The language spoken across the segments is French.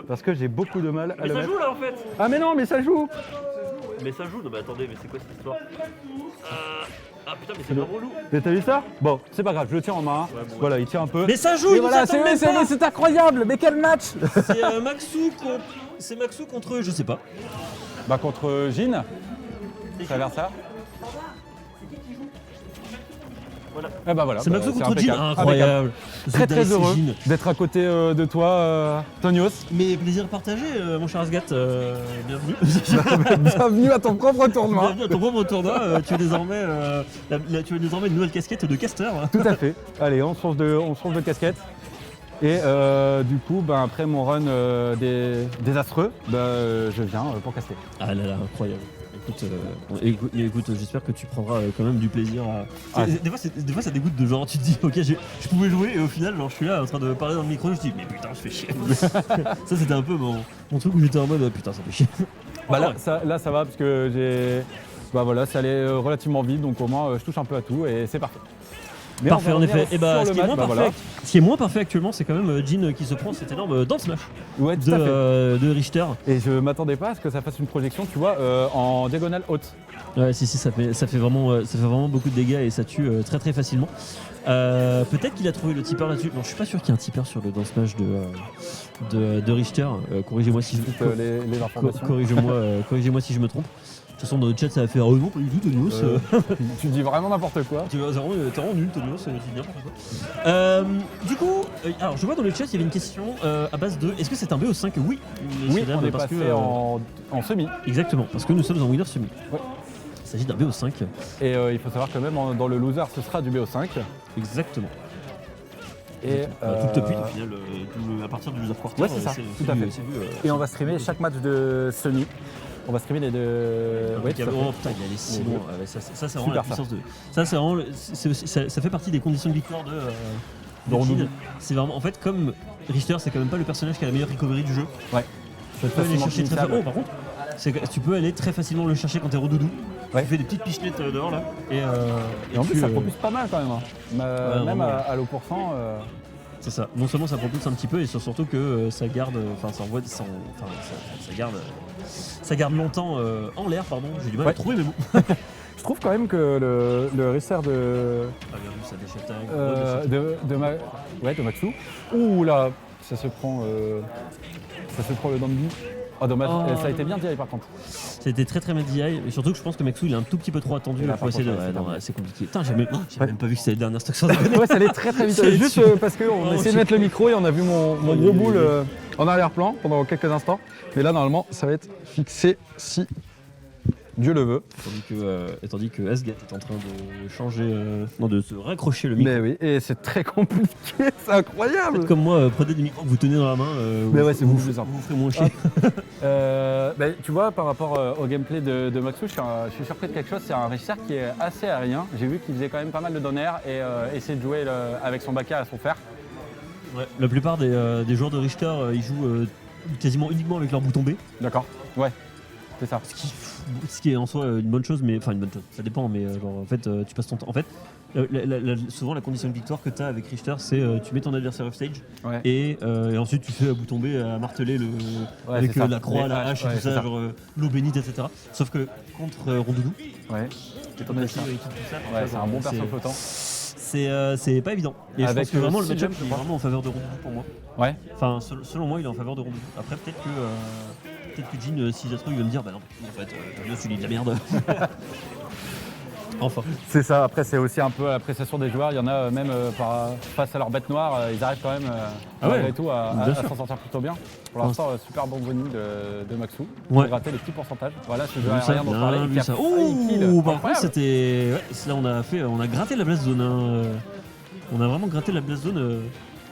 Parce que j'ai beaucoup de mal à Mais le ça mettre. joue là en fait. Ah mais non, mais ça joue. Mais ça joue. Non mais attendez, mais c'est quoi cette histoire Ah putain, mais c'est pas relou. Mais t'as vu ça? Bon, c'est pas grave, je le tiens en main. Ouais, bon, Voilà, il tient un peu. Mais ça joue, Et il voilà, nous attend même pas. c'est incroyable. Mais quel match! C'est Maxou contre je sais pas. Bah contre Jean. Ça a l'air ça. Voilà. Eh bah voilà. C'est bah, Maxou contre impeccable. Jean, incroyable. Très très Zedai, heureux c'est Jean. d'être à côté de toi, Tonios. Mais plaisir partagé, mon cher Asgat, bienvenue. Bienvenue à ton propre tournoi. Bienvenue à ton propre tournoi. Tu as désormais une nouvelle casquette de caster. Tout à fait. Allez, on change de casquette. Et du coup, ben, après mon run désastreux, je viens pour caster. Ah là là, incroyable. Écoute, j'espère que tu prendras quand même du plaisir à. Ah. Des fois, ça dégoûte de genre, tu te dis, ok, je pouvais jouer et au final, genre, je suis là en train de parler dans le micro, je dis, mais putain, je fais chier. Ça, c'était un peu mon truc où j'étais en mode, putain, ça fait chier. Bah là, ça va parce que ça allait relativement vite, donc au moins je touche un peu à tout et c'est parfait. Mais Parfait, on en va effet. revenir Et bah, sur ce le qui est match, moins bah, parfait, ce qui est moins parfait actuellement, c'est quand même Jean qui se prend cet énorme down smash voilà. Ouais, tout à fait. de Richter. Et je m'attendais pas à ce que ça fasse une projection, tu vois, en diagonale haute. Ouais, si, ça fait vraiment beaucoup de dégâts et ça tue très très facilement. Peut-être qu'il a trouvé le tipeur là-dessus. Non, je suis pas sûr qu'il y ait un tipeur sur le down smash de Richter. Corrigez-moi si je Les informations. corrigez-moi si je me trompe. De toute façon, dans le chat, ça va faire non, pas du tout, Tonios. Tu dis vraiment n'importe quoi. T'es vraiment nul, Tonios, tu dis n'importe quoi. Du coup, alors je vois dans le chat, il y avait une question à base de est-ce que c'est un BO5? Oui, Oui, on est parce passé que, en semi. exactement, parce que nous sommes en winner semi. Ouais. Il s'agit d'un BO5. Et il faut savoir que même dans le loser, ce sera du BO5. Exactement. Et, Tout le top 8 au final, à partir du loser quarter. Ouais, c'est ça, tout à fait. Et on va streamer chaque match de semi. On va streamer les deux. Ouais, tout à fait. oh putain, il allait si loin. Ah ouais, ça c'est vraiment la Super, ça. puissance de. Ça c'est vraiment. Ça fait partie des conditions de victoire de Rondoudou. Jean. C'est vraiment. En fait, comme Richter, c'est quand même pas le personnage qui a la meilleure recovery du jeu. Ouais. Tu peux aller chercher très facilement. Oh, par contre, tu peux aller très facilement le chercher quand t'es Rondoudou. Ouais. Tu fais des petites pichelettes dehors là. Et en plus, ça propulse pas mal quand même. Même vraiment. à l'eau %. C'est ça. Non seulement ça propulse un petit peu et surtout que ça garde. Enfin, ça garde longtemps en l'air, pardon. J'ai du mal à Ouais. trouver mes mots. Je trouve quand même que le Rister Ah, bien vu, ça déchette de Maxou. Ouh là, ça se prend le dandy. Oh dommage, Oh. ça a été bien dit par contre. C'était très très mal DI, et surtout que je pense que Maxou il est un tout petit peu trop attendu Et là, pour par essayer de. contre, Ouais, c'est non, pas ouais, c'est compliqué. Putain, j'ai même pas vu que c'était le dernier stock sur Ouais, ça allait très très vite. C'est Juste dessus. parce qu'on Oh, essayait de mettre le micro et on a vu mon Oui, gros oui, boule oui. en arrière-plan pendant quelques instants. Mais là, normalement, ça va être fixé si Dieu le veut. Tandis que Asgat est en train de changer. Non, de se raccrocher le micro. Mais oui, et c'est très compliqué, c'est incroyable. Faites comme moi, prenez des micros que vous tenez dans la main. Mais vous- ouais, c'est beaucoup vous, plus simple. vous ferez moins chier. Tu vois, par rapport au gameplay de Maxou, je suis surpris de quelque chose. C'est un Richter qui est assez aérien. J'ai vu qu'il faisait quand même pas mal de down air et essayer de jouer avec son backer à son fer. Ouais. La plupart des joueurs de Richter, ils jouent quasiment uniquement avec leur bouton B. D'accord. Ouais, c'est ça. Ce qui est en soi une bonne chose, mais enfin une bonne chose, ça dépend, mais genre, en fait tu passes ton temps. En fait, souvent la condition de victoire que tu as avec Richter, c'est tu mets ton adversaire off stage Ouais. et ensuite tu fais bouton B à marteler Ouais, avec c'est ça. la croix, Les la haches, hache et ouais, tout c'est ça, ça. genre l'eau bénite, etc. Sauf que contre Rondoudou, Ouais. qui est en assis avec tout ça, Ouais, c'est un bon perso c'est- flottant. c'est pas évident. Et je Avec pense que vraiment le six match-up jumps, il est je crois. vraiment en faveur de Rondoudou pour moi. Ouais. Enfin, selon moi, il est en faveur de Rondoudou. Après, peut-être que Jean, si ça se trouve, il va me dire, bah non, en fait, Tonios, il est de la merde. Enfin. C'est ça, après c'est aussi un peu à l'appréciation des joueurs, il y en a même face à leur bête noire, ils arrivent quand même Ah ouais, malgré tout à bien sûr. s'en sortir plutôt bien. Pour l'instant, super bon running de Maxou, Ouais. pour gratter les petits pourcentages. Voilà, ce jeu Bien vu ça, aérien dont on bien parlait, vu qui a ça. failli kill. Ouh, par contre, Incroyable. c'était. Ouais, là, on a gratté la blast zone. Hein. On a vraiment gratté la blast zone.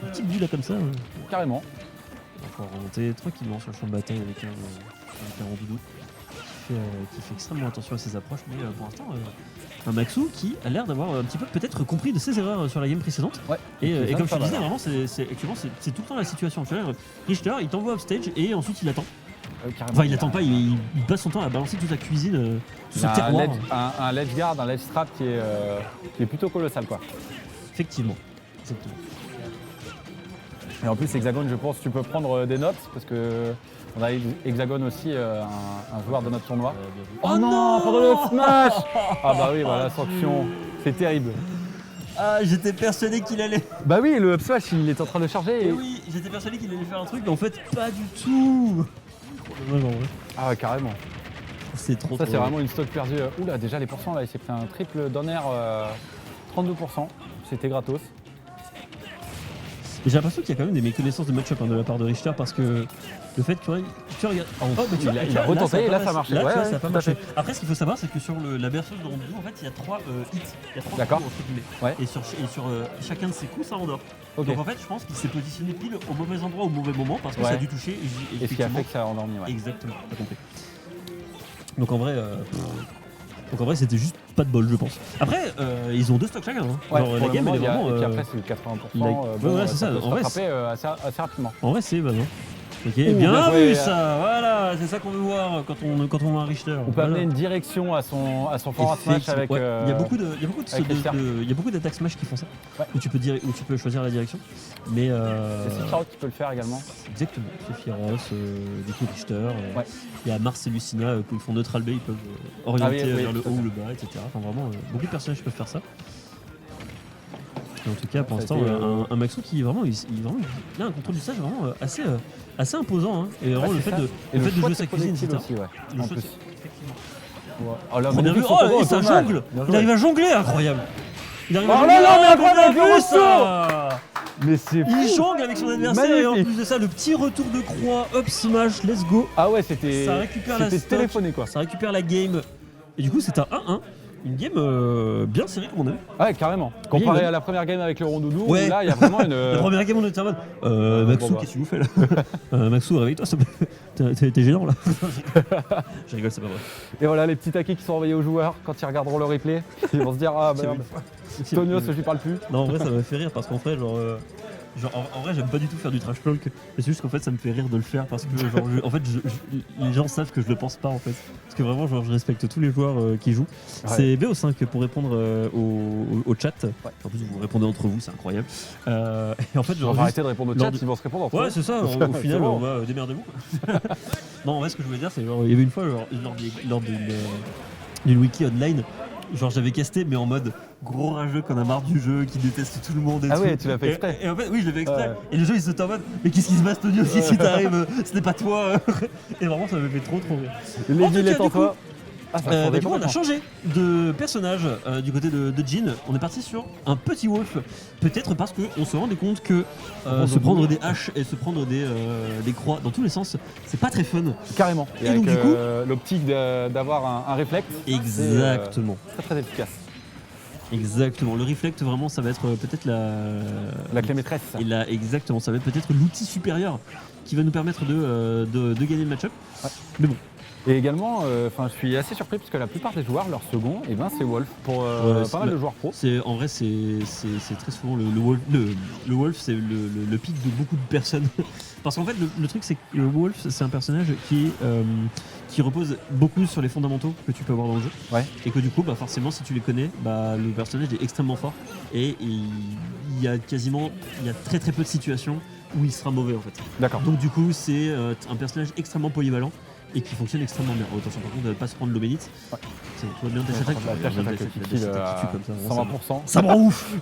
Une petite vue là comme ça. Carrément. On va remonter tranquillement sur le champ de bataille avec un Rondoudou qui fait extrêmement attention à ses approches, mais pour l'instant, un Maxou qui a l'air d'avoir un petit peu peut-être compris de ses erreurs sur la game précédente. Ouais. Et comme je te pas mal. disais, vraiment, actuellement, c'est tout le temps la situation. Tu vois, Richter, il t'envoie upstage et ensuite il attend. Carrément. Enfin, il attend pas, il passe son temps à balancer toute sa cuisine, tout Il ce a un terroir. un ledge guard, un ledge strap qui est plutôt colossal quoi. Effectivement. Exactement. Et en plus, Hexagone, je pense, tu peux prendre des notes parce que on a Hexagone aussi, un joueur de notre tournoi. Bien vu. Oh non, pendant le smash. Ah bah oui, voilà, sanction. C'est terrible. Ah, j'étais persuadé qu'il allait. Bah oui, le up smash, il est en train de charger. Et oui, j'étais persuadé qu'il allait faire un truc, mais en fait, pas du tout. Trop dommage en vrai. Ah ouais, carrément. C'est trop. Ça, trop c'est vraiment une stock perdue. Oula, déjà les pourcents, là, il s'est pris un triple down air, 32%. C'était gratos. Et j'ai l'impression qu'il y a quand même des méconnaissances de match-up de la part de Richter parce que le fait que tu regardes. Oh, mais tu vois, Il a retenté et là, ça a marché. Là, tu Ouais, vois, ouais, ça a pas tout à marché. fait. Après, ce qu'il faut savoir, c'est que sur la berceuse de Rondoudou, en fait, il y a 3 hits. Il y a 3 D'accord. coups, entre guillemets. Ouais. Et sur chacun de ces coups, ça endort. Ok. Donc en fait, je pense qu'il s'est positionné pile au mauvais endroit, au mauvais moment parce que Ouais. ça a dû toucher. Et ce qui a fait que ça a endormi, ouais. Exactement, t'as compris. Donc en vrai, c'était juste pas de bol, je pense. Après, ils ont 2 stocks chacun. Hein. Ouais, Genre, pour la le game, moment, elle est il y a- vraiment. Et puis après, c'est 80%. ouais, c'est ça. peut se En vrai, rattraper assez rapidement. En vrai, c'est bah non. Ok, Ouh, bien bien vu joué. ça, voilà, c'est ça qu'on veut voir quand on voit un Richter. On peut Voilà. amener une direction à son forward smash avec. Ouais, il y a beaucoup avec les cercles. il y a beaucoup d'attaques smash qui font ça. Ouais. Où tu peux choisir la direction. Mais C'est Sephiroth qui peut le faire également. exactement, Sephiroth, du coup Richter. Ouais. Il y a Mars et Lucina où ils font neutral B, ils peuvent orienter oui, vers le tout à haut fait. ou le bas, etc. Enfin vraiment, beaucoup de personnages peuvent faire ça. Et en tout cas, pour Ça a l'instant, été, un Maxou qui vraiment, il a un contrôle du stage vraiment assez imposant. Hein. Et vraiment Ouais, le c'est fait ça. de, Et le fait de choix jouer sa cuisine, projectile etc. aussi, ouais. Le En choix, plus. c'est- effectivement. Oh là, Bien vu. magnifique, Oh, son combo, et ça pas mal. jongle. Bien Il joué. arrive à jongler, incroyable. Il arrive Oh à là jongler. là, mais Ah, incroyable, bien le vu, ça. Mais c'est Il fou. jongle avec son adversaire et en Magnifique. plus de ça, le petit retour de croix, up smash, let's go. Ah ouais, c'était Ça récupère la stock. téléphoné quoi. Ça récupère la game. Et du coup, c'est un 1-1. Une game bien serrée, comme on a vu. Ouais, carrément. Comparé Oui, à la première game avec le Rondoudou, Ouais. là, il y a vraiment une. La première game, on était en mode Maxou, bon, bah. qu'est-ce que tu nous fais là Maxou, réveille-toi, s'il te plaît. T'es gênant là. Je rigole, c'est pas vrai. Et voilà, les petits taquets qui sont envoyés aux joueurs quand ils regarderont le replay. Ils vont se dire ah bah merde. Tonios, je lui parle plus. Non, en vrai, ça m'a fait rire parce qu'en fait, en vrai, j'aime pas du tout faire du trash talk. Mais c'est juste qu'en fait, ça me fait rire de le faire parce que, les gens savent que je le pense pas en fait. Parce que vraiment, je respecte tous les joueurs qui jouent. Ouais. C'est BO5 pour répondre au chat. En plus, vous répondez entre vous, c'est incroyable. Et en fait, On va arrêter de répondre au lors chat, du- ils vont se répondre entre Ouais, eux. c'est ça. Au C'est final, bon. on va démerdez-vous. Non, en vrai, ce que je voulais dire, c'est genre, il y avait une fois, lors d'une wiki online, genre j'avais casté, mais en mode gros rageux qu'on a marre du jeu, qui déteste tout le monde et Ah tout. ouais, tu l'as fait exprès. Et en fait, oui, je l'ai fait exprès. Ouais. Et les gens, ils étaient en mode, mais qu'est-ce qui se passe, Tony aussi, si t'arrives, ce n'est pas toi. Et vraiment, ça m'avait fait trop rire. Les En tout villes cas, est en du coup, toi. Ah, ça bah, fondait du coup, on a complètement. changé de personnage du côté de Jin. On est parti sur un petit wolf. Peut-être parce qu'on se rendait compte que se prendre des haches et se prendre des croix dans tous les sens, c'est pas très fun. Carrément. Et, Et avec donc, du coup- l'optique d'avoir un réflexe. Exactement. C'est très efficace. Exactement. Le reflect, vraiment, ça va être peut-être La clé maîtresse. Et là, exactement, ça va être peut-être l'outil supérieur qui va nous permettre de gagner le match-up. Ouais. Mais bon, Et également, je suis assez surpris parce que la plupart des joueurs, leur second, et ben, c'est Wolf. Pour Ouais, pas mal de joueurs pro. en vrai, c'est très souvent le Wolf, c'est le pic de beaucoup de personnes. Parce qu'en fait, le truc, c'est que le Wolf, c'est un personnage qui repose beaucoup sur les fondamentaux que tu peux avoir dans le jeu. Ouais. Et que du coup, bah, forcément, si tu les connais, bah, le personnage est extrêmement fort. Et il y a très très peu de situations où il sera mauvais en fait. D'accord. Donc du coup, c'est un personnage extrêmement polyvalent et qui fonctionne extrêmement bien. Attention par contre de ne pas se prendre l'obénite. Ouais. C'est tout va bien dash attack. La dash attack qui kill à comme ça. vraiment, 120%. ça me rend ouf.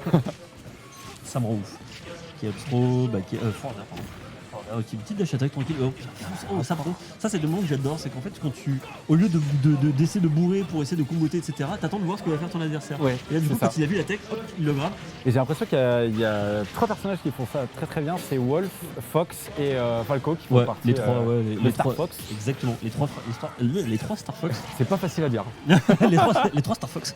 Ça me rend ouf. Qui est trop, qui est fort, pardon. Ok, une petite dash attack tranquille. Oh, ça par contre, ça c'est le moment que j'adore, c'est qu'en fait quand au lieu d'essayer de bourrer pour essayer de comboter, etc., t'attends de voir ce que va faire ton adversaire. Ouais, Et là du coup c'est ça. quand il a vu la tech, hop, il le grabe. Et j'ai l'impression qu'il y a 3 personnages qui font ça très très bien. C'est Wolf, Fox et Falco qui font Ouais, partie. les trois, ouais, le Star trois- Fox. Exactement, les trois Star Fox. C'est pas facile à dire. les trois Star Fox.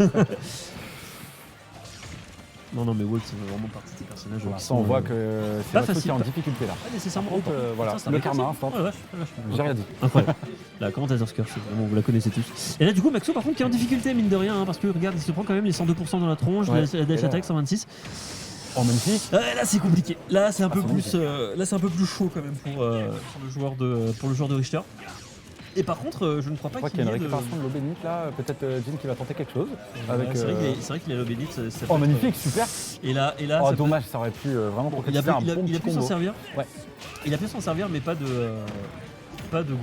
Non, mais Wolf, c'est vraiment partie de ces personnages. Pour qui l'instant, on sont, voit que c'est pas Maxou qui est facile. en difficulté là. pas nécessairement. Par contre, voilà, Ça, c'est un le mec karma, comme instant. ça. Ouais, vache, vache. J'ai rien dit. Incroyable. La commentateur curse, vraiment, vous la connaissez tous. Et là, du coup, Maxo, par contre, qui est en difficulté, mine de rien, hein, parce que regarde, il se prend quand même les 102% dans la tronche, Ouais. la dash Et là- attack 126. Oh, magnifique. Là, c'est compliqué. Là, c'est un peu c'est plus, là, c'est un peu plus chaud quand même pour le joueur de Richter. Et par contre, je ne crois Je pas crois qu'il qu'il y y a ait une de... récupération de l'eau bénite là, peut-être Jim qui va tenter quelque chose. Avec, C'est vrai qu'il a l'eau bénite. ça Oh peut être- magnifique, super. Et là, Oh ça peut- dommage, ça aurait pu vraiment Bon, concrétiser un bon il a petit pu s'en combo. servir. Ouais. Il a pu s'en servir, mais pas de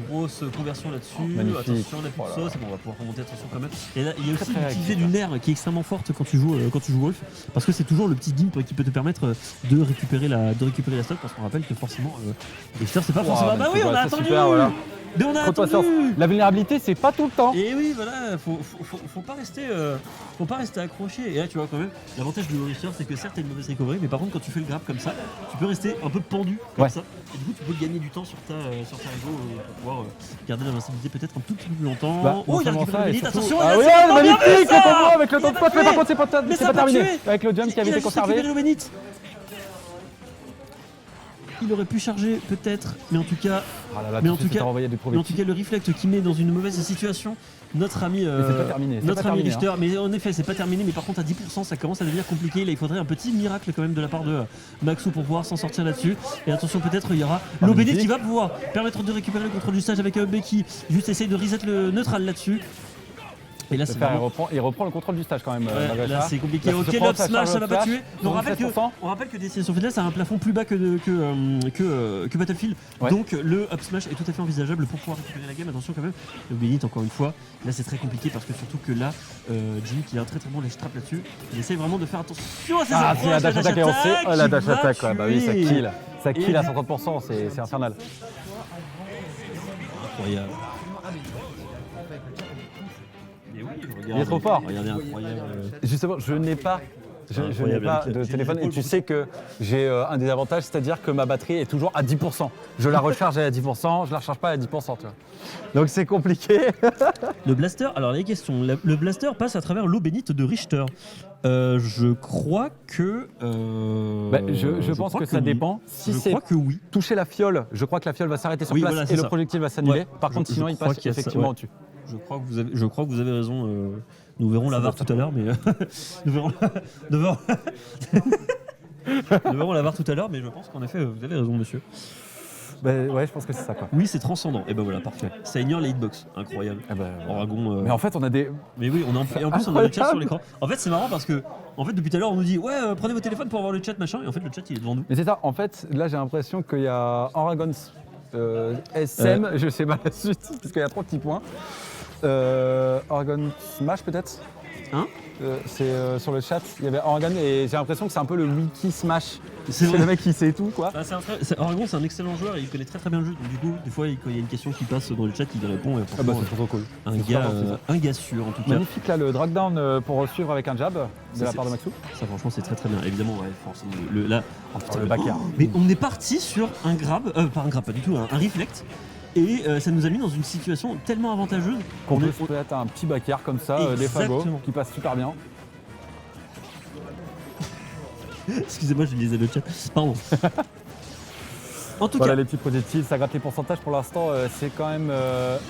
grosse conversion là-dessus. Magnifique. Attention, on a plus de Voilà. sauce. Bon, on va pouvoir remonter, attention quand même. Et là, il y a aussi très l'utilité réactif, du nerf qui est extrêmement forte quand tu joues Wolf, parce que c'est toujours le petit gimp qui peut te permettre de récupérer la stock, parce qu'on rappelle que forcément, Richter c'est pas forcément. Bah oui, on a c'est attendu. super, voilà. Mais on a Trop de patience. attendu. La vulnérabilité, c'est pas tout le temps. Et oui, voilà, faut pas rester accroché. Et là, tu vois quand même, l'avantage de Richter, c'est que certes, t'as une mauvaise recovery, mais par contre, quand tu fais le grab comme ça, tu peux rester un peu pendu comme Ouais. ça. Et du coup, tu peux gagner du temps sur ta ego pour pouvoir garder l'invincibilité peut-être un tout petit peu plus longtemps. Bah, Oh, il a non récupéré seulement le Bénite, ça, et attention, surtout- il a Ah oui, c'est magnifique bien vu, le ça combo avec le Il temps a de pote, mais tué. par contre, Mais c'est ça pas a terminé. tué. Avec le jump qui avait Il a été juste récupéré conservé. le Bénite. Il aurait pu charger peut-être, mais en tout cas, Ah là là, Mais tout en de suite, tout cas- t'as renvoyé du mais en tout cas, le reflect qui met dans une mauvaise situation notre ami, Mais c'est pas terminé, c'est notre pas ami terminé, Richter. Mais en effet, c'est pas terminé. Mais par contre, à 10%, ça commence à devenir compliqué. Là, il faudrait un petit miracle quand même de la part de Maxou pour pouvoir s'en sortir là-dessus. Et attention, peut-être il y aura l'eau bénite qui va pouvoir permettre de récupérer le contrôle du stage avec Becky. Juste essayer de reset le neutral là-dessus. Et là, c'est vraiment. Il reprend le contrôle du stage quand même. Ouais, malgré là ça. c'est compliqué. Là, Ok, se prend l'up sa smash, charge ça va pas flash, tuer. Mais on rappelle que 77%. Destination Finale, c'est un plafond plus bas que Battlefield. Ouais. Donc le up smash est tout à fait envisageable pour pouvoir récupérer la game. Attention quand même, le Bénite encore une fois. Là c'est très compliqué parce que surtout que là, Jimmy qui a un très très bon ledge trap là-dessus. Il essaye vraiment de faire attention à ses Ah, approches. c'est la dash attack et on sait. Oh, la qui dash va attack, ouais, bah oui, ça tuer. kill. Ça kill Et à du- 50%, c'est infernal. Incroyable. Mais oui, Il est trop fort. Regardez, incroyable. Justement, je n'ai pas Incroyable, pas avec de j'ai téléphone des et tu épaules sais que j'ai un désavantage, c'est-à-dire que ma batterie est toujours à 10%. Je la recharge à 10%, je la recharge pas à 10%. Tu vois. Donc c'est compliqué. Le blaster, alors les questions. Le blaster passe à travers l'eau bénite de Richter. Je crois que. Je pense que ça oui. dépend. Si Je c'est crois que oui. toucher la fiole, je crois que la fiole va s'arrêter sur Oui, place voilà, c'est et le ça. projectile va s'annuler. Ouais. Par contre, Je sinon il crois passe qu'il y a ça, effectivement ouais. au-dessus. Je crois que vous avez raison. Nous verrons la VAR tout à l'heure, mais nous verrons la VAR tout à l'heure, mais je pense qu'en effet, vous avez raison, monsieur. Ouais, je pense que c'est ça quoi. Oui, c'est transcendant. Et ben voilà, parfait. Ça ignore les hitbox, incroyable. Eh ben, Oragon. Mais en fait, on a des. Mais oui, et en plus on a le chat sur l'écran. En fait, c'est marrant parce que depuis tout à l'heure, on nous dit ouais, prenez vos téléphones pour avoir le chat machin, et en fait, le chat il est devant nous. Mais c'est ça. En fait, là, j'ai l'impression qu'il y a Oragon SM. Je sais pas la suite parce qu'il y a 3 petits points. Oragon Smash peut-être. Hein C'est sur le chat, il y avait Oragon et j'ai l'impression que c'est un peu le wiki Smash. C'est C'est vrai. le mec qui sait tout quoi. Ah, Oragon, c'est un excellent joueur et il connaît très très bien le jeu. Donc du coup, des fois, quand il y a une question qui passe dans le chat, il y répond. Et Ah bah franchement, c'est trop cool. un C'est gars, vraiment plaisir. un gars sûr en tout cas. Magnifique là le drag down pour suivre avec un jab de Ça, la c'est- part de Maxou. Ça, franchement, c'est très très bien. Évidemment, ouais, forcément. Là, putain, le back air. mais on est parti sur un grab, pas un grab, pas du tout, un reflect. Et ça nous a mis dans une situation tellement avantageuse. Qu'on On peut est- se mettre un petit back air comme ça, des fagots Exactement. qui passent super bien. Excusez-moi, je lisais le chat. Pardon. En tout Voilà cas, les petits projectiles, ça gratte les pourcentages pour l'instant, c'est quand même.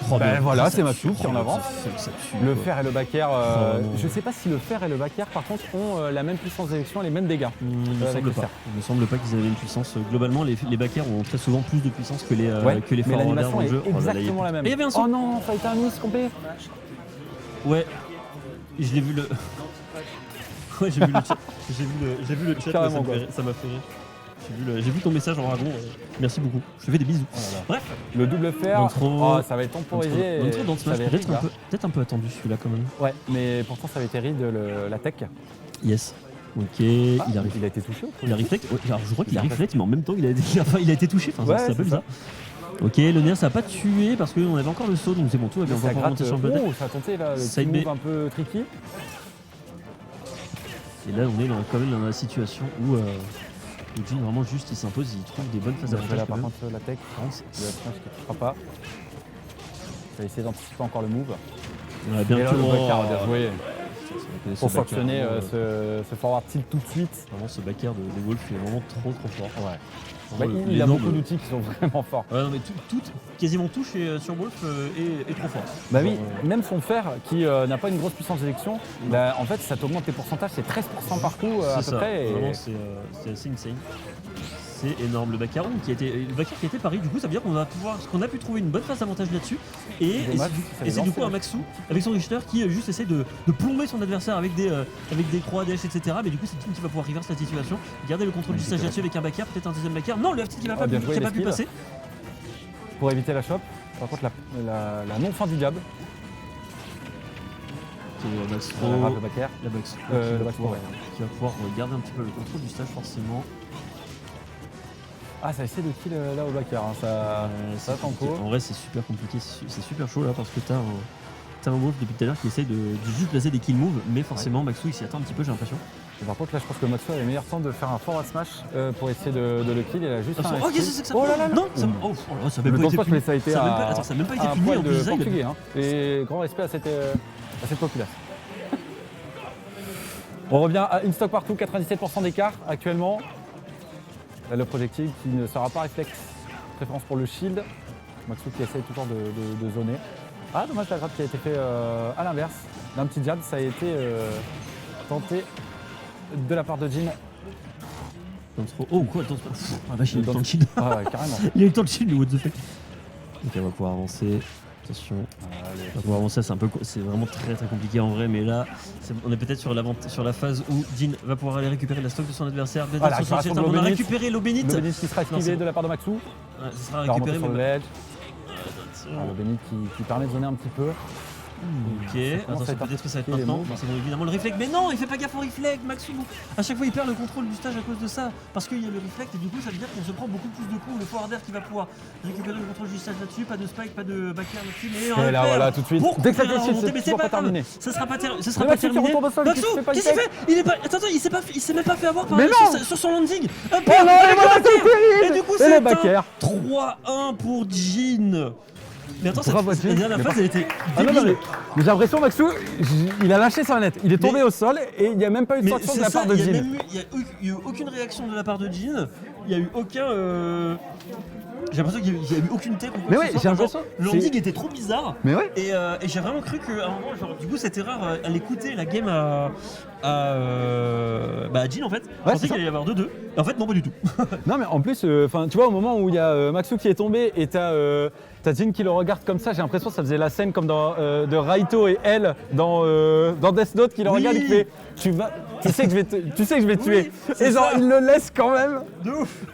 Oh, bien. Voilà, Ça c'est tue. Maxou qui est en Oh, avance. ça tue, Le quoi. fer et le back air, Oh, non. je sais pas si le fer et le back air par contre ont la même puissance d'éjection et les mêmes dégâts. Il me avec semble le pas. fer. Il me semble pas qu'ils avaient une puissance. Globalement, les backers ont très souvent plus de puissance que les Ouais, que les mais forwarders l'animation dans le est jeu. Oh là là, il y a exactement plus- la même. Et il y avait un son. Oh non, ça a été un miss complet. Ouais. Je l'ai vu le. Ouais, j'ai vu le chat. J'ai vu le chat. Carrément, Ça m'a fait rire. J'ai vu ton message en dragon. Merci beaucoup. Je te fais des bisous. Bref. Le double fer, D'intro. oh, ça va être temporisé. et L'intro dans ça Smash, va être peut-être ride, un peu attendu celui-là quand même. là. Ouais, mais pourtant ça avait été ride la tech. Yes. Ok, Ah, il arrive. il a été touché au Il a reflect. Ouais, alors je crois qu'il a reflect, mais en même temps il a été touché. Enfin, Ouais, c'est un peu c'est ça. bizarre. Ok, le nerf ça a pas tué parce qu'on avait encore le saut, donc c'est bon, tout va bien. On va Ça pouvoir gratte, remonter sur le button. ça a tenté là, le Side petit B. move un peu tricky. Et là, on est quand même dans la situation où Jin vraiment juste il s'impose, il trouve des bonnes phases Là d'avantage. par quand contre la tech, même. le smash qui ne touchera pas. Ça va essayer d'anticiper encore le move. On a Et bien là, tout le back-air, bien joué. ce Pour back-air, sanctionner vraiment, ce forward tilt tout de suite. Vraiment, ce backer de Wolf il est vraiment trop fort. Ouais. Vraiment, Bah, il a l'énorme- beaucoup d'outils qui sont vraiment forts. Ouais, non, mais quasiment tout sur Wolf est trop fort. Bah oui, Genre, même son fer qui n'a pas une grosse puissance d'éjection, bah, en fait ça t'augmente tes pourcentages, c'est 13% par coup à c'est peu ça. près. Et Vraiment, c'est assez insane. C'est énorme. Le Baccarat qui a été pari, du coup, ça veut dire qu'on a pu trouver une bonne phase d'avantage là-dessus. Et c'est du coup un Maxou avec son Richter qui juste essaie de plomber son adversaire avec des croix, des haches, etc. Mais du coup, c'est Jin qui va pouvoir reverse la situation. Garder le contrôle du stage là-dessus avec un Backer, peut-être un deuxième Backer. Non, le F-tilt qui n'a pas pu passer. Pour éviter la chope. Par contre, la non-fin du diable. La Max Le Backer. La Max qui va pouvoir garder un petit peu le contrôle du stage forcément. Ah, ça essaie de kill là au Backer. Hein. Ça tempo. En vrai, c'est super compliqué, c'est super chaud là parce que t'as un move depuis tout à l'heure qui essaye de juste placer des kill moves, mais forcément Maxou il s'y attend un petit peu, j'ai l'impression. Et par contre, là, je pense que Maxou a le meilleur temps de faire un forward smash pour essayer de le kill. Il a juste un. Oh, qu'est-ce que c'est que ça? Oh là là là. Non, ça n'a même pas été fini. Ça a été ça n'a même pas été fini en plus. Portugais, hein. Et grand respect à cette population. On revient à une stock partout, 97% d'écart actuellement. Là, le projectile qui ne sera pas réflexe. Préférence pour le shield. Maxou qui essaye toujours de zoner. Ah, dommage la grappe qui a été fait à l'inverse. D'un petit jab, ça a été tenté de la part de Jin. Oh quoi, attends, ah vache, il a eu le temps de shield. Ah ouais, carrément. Il a eu le temps de shield, le what the fuck. Ok, on va pouvoir avancer. Attention. On va pouvoir avancer, c'est vraiment très très compliqué en vrai, mais là, on est peut-être sur la phase où Jin va pouvoir aller récupérer la stock de son adversaire. On a récupéré l'eau bénite. L'eau bénite qui sera esquivé de la part de Maxou. Ouais, ça sera récupéré, sur le ledge. L'eau bénite qui permet de zoner un petit peu. Ok, attention, peut-être que ça va être maintenant. C'est bon, évidemment le réflexe, mais non, il fait pas gaffe au réflexe, Maxou. À chaque fois, il perd le contrôle du stage à cause de ça, parce qu'il y a le réflexe et du coup, ça veut dire qu'on se prend beaucoup plus de coups. Le forwarder qui va pouvoir récupérer le contrôle du stage là-dessus, pas de spike, pas de backer là-dessus, mais on là, voilà, tout de suite. Dès que ça décide, c'est pas terminé. Ça sera pas terminé. Maxou, qu'est-ce qu'il fait? Il s'est même pas fait avoir par sur son landing. Et du coup, c'est 3-1 pour Jin. Mais attends, la dernière phase, elle était débile. Mais j'ai l'impression, Maxou, il a lâché sa manette. Il est tombé au sol et il n'y a même pas eu de sanction de la part de Jin. Il n'y a eu aucune réaction de la part de Jin. Il n'y a eu aucun. J'ai l'impression qu'il n'y a eu aucune tech. Mais ouais, j'ai l'impression. Le landing était trop bizarre. Mais ouais. Et j'ai vraiment cru qu'à un moment, genre, du coup, cette erreur, elle écoutait la game à Jin en fait. Je pensais qu'il allait y avoir 2-2. Et en fait, non, pas du tout. Non, mais en plus, tu vois, au moment où il y a Maxou qui est tombé et t'as Jin qui le regarde comme ça, j'ai l'impression que ça faisait la scène comme de Raito et Elle dans Death Note qui le regarde et qui fait tu sais que je vais te tuer. Et genre, il le laisse quand même. De ouf.